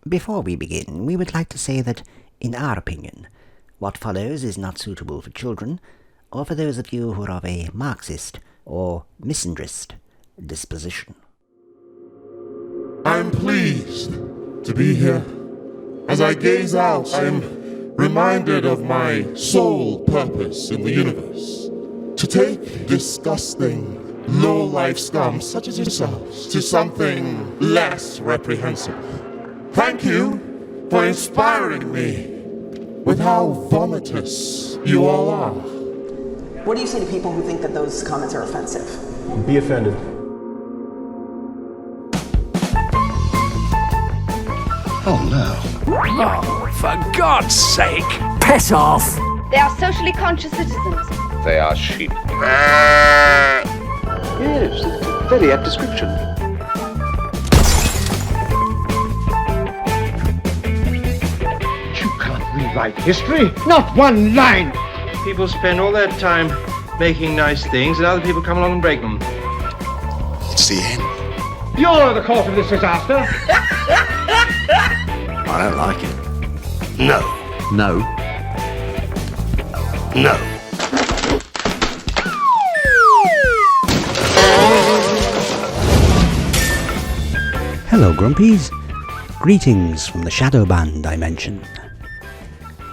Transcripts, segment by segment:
Before we begin, we would like to say that, in our opinion, what follows is not suitable for children, or for those of you who are of a Marxist or misandrist disposition. I'm pleased to be here. As I gaze out, I'm reminded of my sole purpose in the universe. To take disgusting, low-life scum such as yourselves to something less reprehensible. Thank you for inspiring me with how vomitous you all are. What do you say to people who think that those comments are offensive? Be offended. Oh no. Oh, for God's sake! Piss off! They are socially conscious citizens. They are sheep. Yes, very apt description. You can't rewrite history. Not one line. People spend all their time making nice things, and other people come along and break them. It's the end. You're the cause of this disaster. I don't like it. No. No. No. Hello, Grumpies. Greetings from the Shadow Band dimension.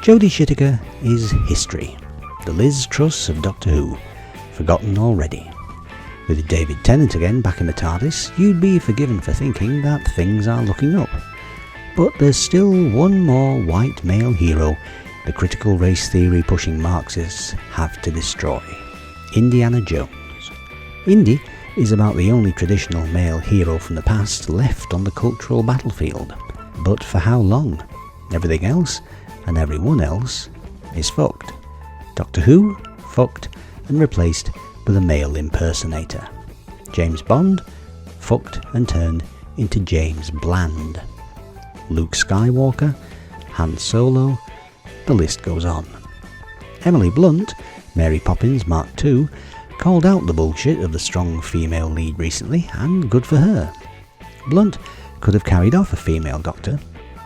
Jodie Whittaker is history, the Liz Truss of Doctor Who, forgotten already. With David Tennant again back in the TARDIS, you'd be forgiven for thinking that things are looking up. But there's still one more white male hero the critical race theory pushing Marxists have to destroy: Indiana Jones. Indy is about the only traditional male hero from the past left on the cultural battlefield. But for how long? Everything else and everyone else is fucked. Doctor Who, fucked and replaced with a male impersonator. James Bond, fucked and turned into James Bland. Luke Skywalker, Han Solo, the list goes on. Emily Blunt, Mary Poppins Mark II, called out the bullshit of the strong female lead recently, and good for her. Blunt could have carried off a female doctor.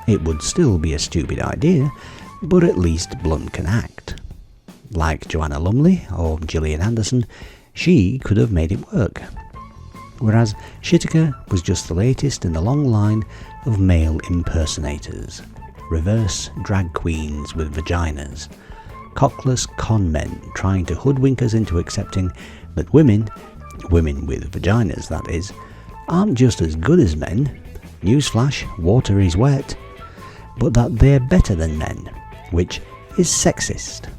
It would still be a stupid idea, but at least Blunt can act. Like Joanna Lumley or Gillian Anderson, she could have made it work. Whereas Whittaker was just the latest in the long line of male impersonators, reverse drag queens with vaginas, cockless con men trying to hoodwink us into accepting that women with vaginas that is, aren't just as good as men, newsflash, water is wet, but that they're better than men, which is sexist.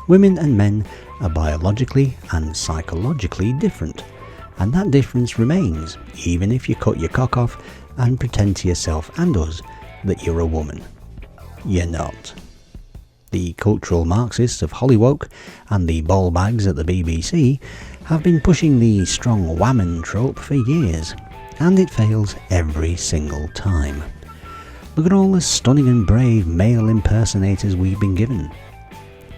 Women and men are biologically and psychologically different, and that difference remains even if you cut your cock off and pretend to yourself and us that you're a woman. You're not. The cultural Marxists of Hollywood and the ball bags at the BBC have been pushing the strong woman trope for years, and it fails every single time. Look at all the stunning and brave male impersonators we've been given.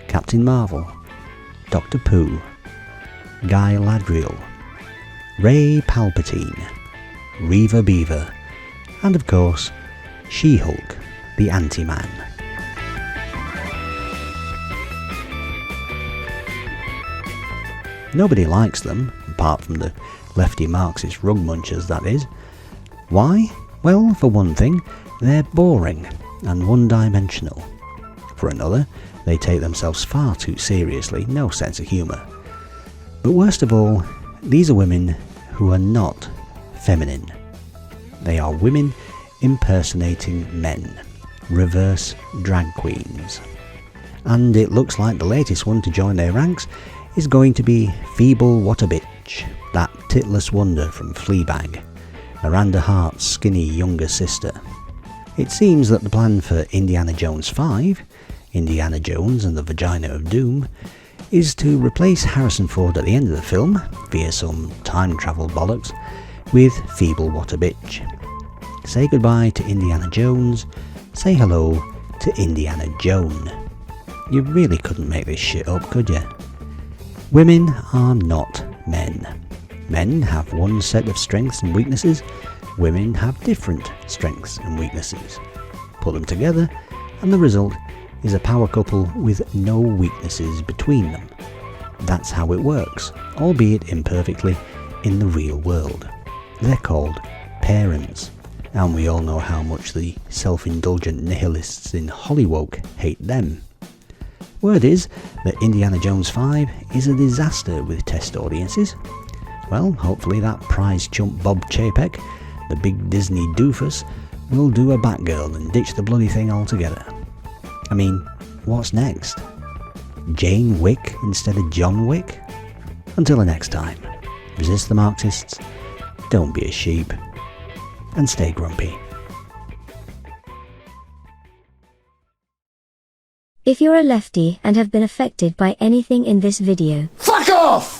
Captain Marvel, Dr. Pooh, Guy Ladriel, Ray Palpatine, Reva Beaver, and of course, She-Hulk, the Anti-Man. Nobody likes them, apart from the lefty Marxist rug munchers, that is. Why? Well, for one thing, they're boring and one-dimensional. For another, they take themselves far too seriously, no sense of humour. But worst of all, these are women who are not feminine. They are women impersonating men, reverse drag queens. And it looks like the latest one to join their ranks is going to be Feeble What a Bitch, that titless wonder from Fleabag, Miranda Hart's skinny younger sister. It seems that the plan for Indiana Jones 5, Indiana Jones and the Vagina of Doom, is to replace Harrison Ford at the end of the film, via some time travel bollocks, with Feeble What a Bitch. Say goodbye to Indiana Jones, say hello to Indiana Joan. You really couldn't make this shit up, could you? Women are not men. Men have one set of strengths and weaknesses, women have different strengths and weaknesses. Put them together and the result is a power couple with no weaknesses between them. That's how it works, albeit imperfectly, in the real world. They're called parents, and we all know how much the self-indulgent nihilists in Hollywood hate them. Word is that Indiana Jones 5 is a disaster with test audiences. Well, hopefully that prize chump Bob Chapek, the big Disney doofus, will do a Batgirl and ditch the bloody thing altogether. I mean, what's next? Jane Wick instead of John Wick? Until the next time, resist the Marxists, don't be a sheep, and stay grumpy. If you're a lefty and have been affected by anything in this video, Fuck off!